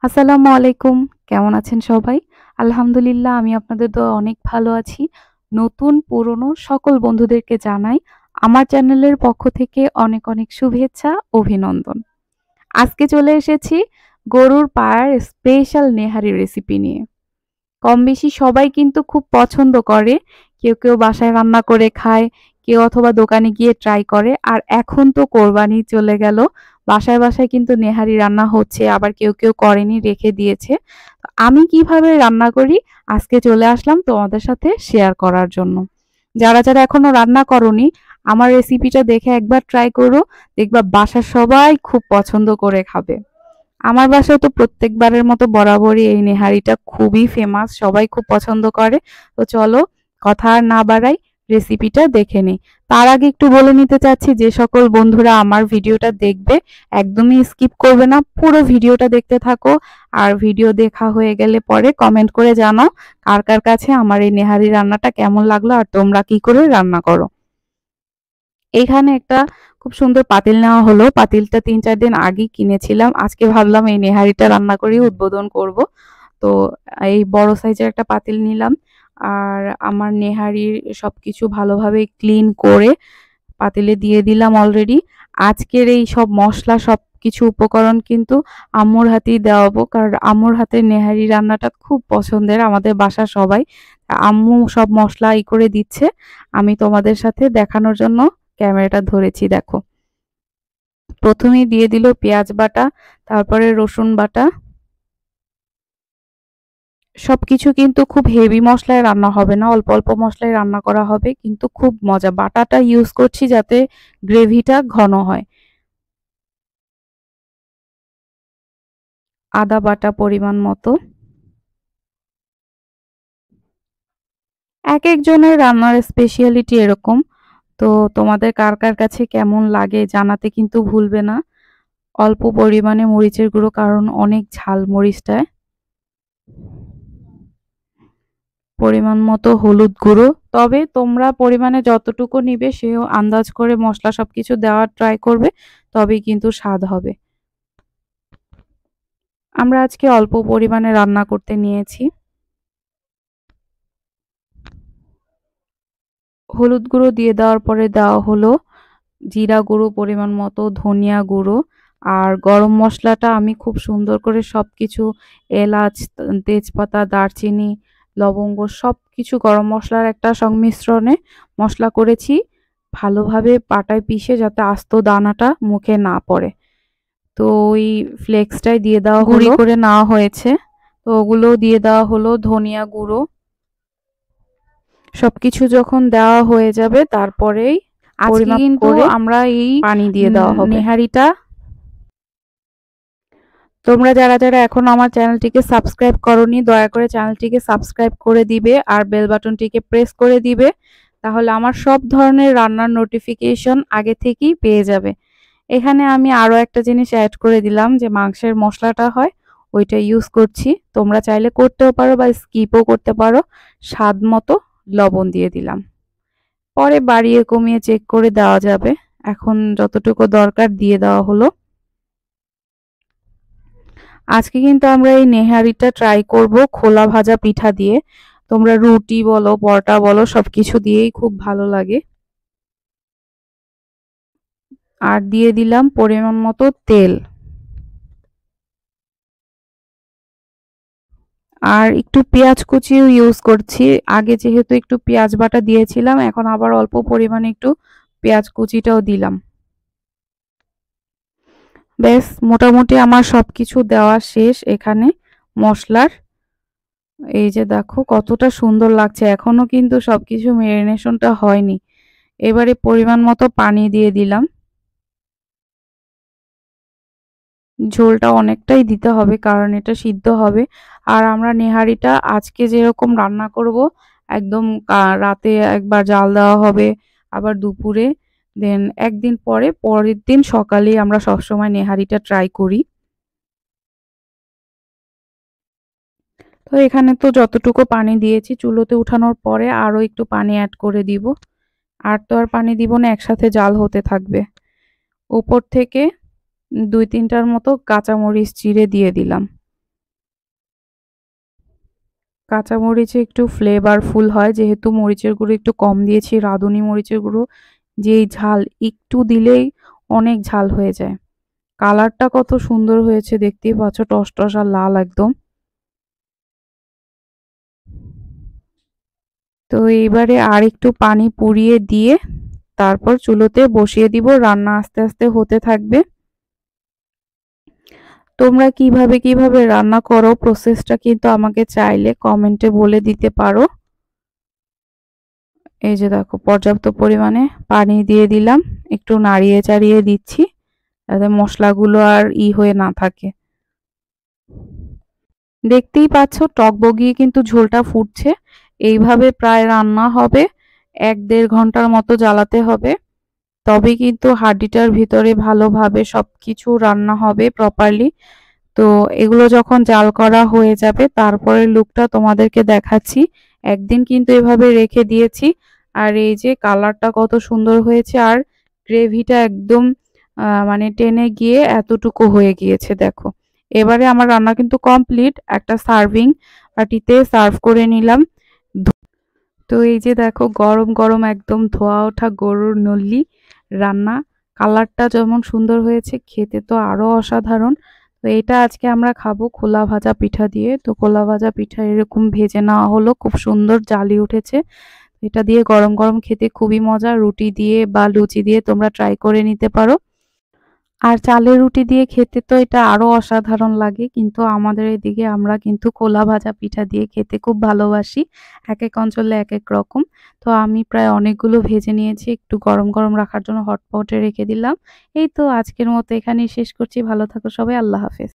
আসসালামু আলাইকুম। কেমন আছেন সবাই? আলহামদুলিল্লাহ আমি আপনাদের দোয়ায় অনেক ভালো আছি। নতুন পুরনো সকল বন্ধুদেরকে জানাই আমার চ্যানেলের পক্ষ থেকে অনেক, অনেক শুভেচ্ছা, অভিনন্দন। আজকে চলে এসেছি গরুর পায়ার স্পেশাল নেহারি রেসিপি নিয়ে। কমবেশি সবাই কিন্তু খুব পছন্দ করে। কেউ বাসায় রান্না করে খায়, কেউ অথবা দোকানে গিয়ে ট্রাই করে। আর এখন তো কোরবানি চলে গেল। বাসায় কিন্তু নেহারি রান্না হচ্ছে। আবার কেউ করেনি, রেখে দিয়েছে। তো আমি কিভাবে রান্না করি আজকে চলে আসলাম তোমাদের সাথে শেয়ার করার জন্য। যারা এখনো রান্না করোনি, আমার রেসিপিটা দেখে একবার ট্রাই করো। দেখবা বাসার সবাই খুব পছন্দ করে খাবে। আমার বাসায় তো প্রত্যেকবারের মতো বরাবরই এই নেহারিটা খুবই ফেমাস, সবাই খুব পছন্দ করে। তো চলো কথা আর না বাড়াই, রেসিপিটা দেখে নিই। তার আগে একটু বলে নিতে চাচ্ছি যে সকল বন্ধুরা আমার ভিডিওটা দেখবে একদমই স্কিপ করবে না, পুরো ভিডিওটা দেখতে থাকো। আর ভিডিও দেখা হয়ে গেলে পরে কমেন্ট করে জানাও কার কাছে আমার এই নেহারি রান্নাটা কেমন লাগলো আর তোমরা কি করে রান্না করো। এইখানে একটা খুব সুন্দর পাতিল নেওয়া হলো। পাতিলটা ৩-৪ দিন আগেই কিনেছিলাম। আজকে ভাবলাম এই নেহারিটা রান্না করেই উদ্বোধন করব। তো এই বড় সাইজের একটা পাতিল নিলাম। আর আমার নেহারির সবকিছু ভালোভাবে ক্লিন করে পাতিলে দিয়ে দিলাম অলরেডি। আজকের এই সব মসলা সবকিছু উপকরণ কিন্তু আম্মুর হাতেই দেওয়াবো, কারণ আম্মুর হাতের নেহারি রান্নাটা খুব পছন্দের আমাদের বাসার সবাই। আম্মু সব মসলা করে দিচ্ছে, আমি তোমাদের সাথে দেখানোর জন্য ক্যামেরাটা ধরেছি। দেখো, প্রথমেই দিয়ে দিল পেঁয়াজ বাটা, তারপরে রসুন বাটা। সবকিছু কিন্তু খুব হেভি মশলায় রান্না হবে না, অল্প অল্প মশলায় রান্না করা হবে, কিন্তু খুব মজা। বাটাটা ইউজ করছি যাতে গ্রেভিটা ঘন হয়। আদা বাটা পরিমাণ মতো। এক একজনের রান্নার স্পেশালিটি এরকম। তো তোমাদের কার কাছে কেমন লাগে জানাতে কিন্তু ভুলবে না। অল্প পরিমাণে মরিচের গুঁড়ো, কারণ অনেক ঝাল মরিচটায়। পরিমাণ মতো হলুদ গুঁড়ো। তবে তোমরা পরিমাণে যতটুকু নিবে সেও আন্দাজ করে মশলা সবকিছু দেওয়ার ট্রাই করবে, তবেই কিন্তু স্বাদ হবে। আমরা আজকে অল্প পরিমাণে রান্না করতে নিয়েছি। হলুদ গুঁড়ো দিয়ে দেওয়ার পরে দেওয়া হলো জিরা গুঁড়ো পরিমাণ মতো, ধনিয়া গুঁড়ো। আর গরম মশলাটা আমি খুব সুন্দর করে সবকিছু, এলাচ, তেজপাতা, দারচিনি, লবঙ্গ সবকিছু গরম মশলার একটা সংমিশ্রণে মশলা করেছি, ভালোভাবে পাটায় পিষে যাতে আস্ত দানাটা মুখে না পড়ে। তো ওই ফ্লেক্সটাই দিয়ে দেওয়া হলো, গুঁড়ি করে নেওয়া হয়েছে। তো ওগুলো দিয়ে দেওয়া হলো, ধনিয়া গুঁড়ো। সবকিছু যখন দেওয়া হয়ে যাবে তারপরেই আজকে কিন্তু আমরা এই পানি দিয়ে দেওয়া হবে নেহারিটা। তোমরা যারা এখনো আমার চ্যানেলটিকে সাবস্ক্রাইব করোনি, দয়া করে চ্যানেলটিকে সাবস্ক্রাইব করে দিবে আর বেল বাটনটিকে প্রেস করে দিবে, তাহলে আমার সব ধরনের রান্নার নোটিফিকেশন আগে থেকেই পেয়ে যাবে। এখানে আমি আরো একটা জিনিস অ্যাড করে দিলাম, যে মাংসের মশলাটা হয় ওইটা ইউজ করছি। তোমরা চাইলে করতেও পারো বা স্কিপও করতে পারো। স্বাদ মতো লবণ দিয়ে দিলাম, পরে বাড়িয়ে কমিয়ে চেক করে দেওয়া যাবে। এখন যতটুকু দরকার দিয়ে দেওয়া হলো। আজকে কিন্তু আমরা এই নেহারিটা ট্রাই করব খোলা ভাজা পিঠা দিয়ে। তোমরা রুটি বলো, পরোটা বলো, সবকিছু দিয়েই খুব ভালো লাগে। আর দিয়ে দিলাম পরিমাণ মতো তেল। আর একটু পেঁয়াজ কুচিও ইউজ করছি। আগে যেহেতু একটু পেঁয়াজ বাটা দিয়েছিলাম, এখন আবার অল্প পরিমাণে একটু পেঁয়াজ কুচিটাও দিলাম। ব্যাস, মোটামুটি আমার সবকিছু দেওয়া শেষ এখানে মশলার। এই যে দেখো কতটা সুন্দর লাগছে, এখনো কিন্তু সবকিছু ম্যারিনেশনটা হয়নি। এবারে পরিমাণ মতো পানি দিয়ে দিলাম। ঝোলটা অনেকটাই দিতে হবে, কারণ এটা সিদ্ধ হবে। আর আমরা নেহারিটা আজকে যেরকম রান্না করব, একদম রাতে একবার জাল দেওয়া হবে, আবার দুপুরে, দেন একদিন পরে পরের দিন সকালেই আমরা সবসময় নেহারিটা ট্রাই করি। তো এখানে তো যতটুকু পানি দিয়েছি, চুলোতে উঠানোর পরে আরো একটু পানি অ্যাড করে দিব। আর তো আর পানি দিব না, একসাথে জাল হতে থাকবে। উপর থেকে 2-3টার মতো কাঁচামরিচ চিড়ে দিয়ে দিলাম। কাঁচা মরিচে একটু ফ্লেভারফুল হয়, যেহেতু মরিচের গুঁড়ো একটু কম দিয়েছি, রাঁধুনি মরিচের গুঁড়ো যেই ঝাল একটু দিলেই অনেক ঝাল হয়ে যায়। কালারটা কত সুন্দর হয়েছে দেখতেই পাচ্ছ, টসটস আর লাল একদম। তো এইবারে আর একটু পানি পুড়িয়ে দিয়ে তারপর চুলোতে বসিয়ে দিব, রান্না আস্তে আস্তে হতে থাকবে। তোমরা কিভাবে কিভাবে রান্না করো প্রসেসটা কিন্তু আমাকে চাইলে কমেন্টে বলে দিতে পারো। এই যে দেখো পর্যাপ্ত পরিমাণে পানি দিয়ে দিলাম, একটু নাড়িয়ে চাড়িয়ে দিচ্ছি যাতে মশলাগুলো আর হয়ে না থাকে। দেখতেই পাচ্ছ টকবগিয়ে কিন্তু ঝোলটা ফুটছে। এইভাবে প্রায় রান্না হবে ১-১.৫ ঘন্টার মতো জ্বালাতে হবে, তবে কিন্তু হাঁড়িটার ভিতরে ভালোভাবে সবকিছু রান্না হবে প্রপারলি। তো এগুলো যখন জাল করা হয়ে যাবে তারপরের লুকটা তোমাদেরকে দেখাচ্ছি। একদিন কিন্তু এভাবে রেখে দিয়েছি, আর এই যে কালারটা কত সুন্দর হয়েছে, আর গ্রেভিটা একদম মানে টেনে গিয়ে এতটুকু হয়ে গিয়েছে দেখো। এবারে আমার রান্না কিন্তু কমপ্লিট, একটা সার্ভিং বাটিতে সার্ভ করে নিলাম। তো এই যে দেখো গরম গরম একদম ধোয়া ওঠা গরুর নল্লি রান্না, কালারটা যেমন সুন্দর হয়েছে খেতে তো আরো অসাধারণ। তো এটা আজকে আমরা খাবো খোলা ভাজা পিঠা দিয়ে। তো খোলা ভাজা পিঠা এরকম ভেজে নেওয়া হলো, খুব সুন্দর জালি উঠেছে। এটা দিয়ে গরম গরম খেতে খুবই মজা, রুটি দিয়ে বা লুচি দিয়ে তোমরা ট্রাই করে নিতে পারো। আর চালের রুটি দিয়ে খেতে তো এটা আরো অসাধারণ লাগে, কিন্তু আমাদের এদিকে আমরা কিন্তু খোলা ভাজা পিঠা দিয়ে খেতে খুব ভালোবাসি। একেক অঞ্চলে একেক রকম। তো আমি প্রায় অনেকগুলো ভেজে নিয়েছি, একটু গরম গরম রাখার জন্য হটপটে রেখে দিলাম। এই তো আজকের মতো এখানেই শেষ করছি। ভালো থাকো সবাই, আল্লাহ হাফেজ।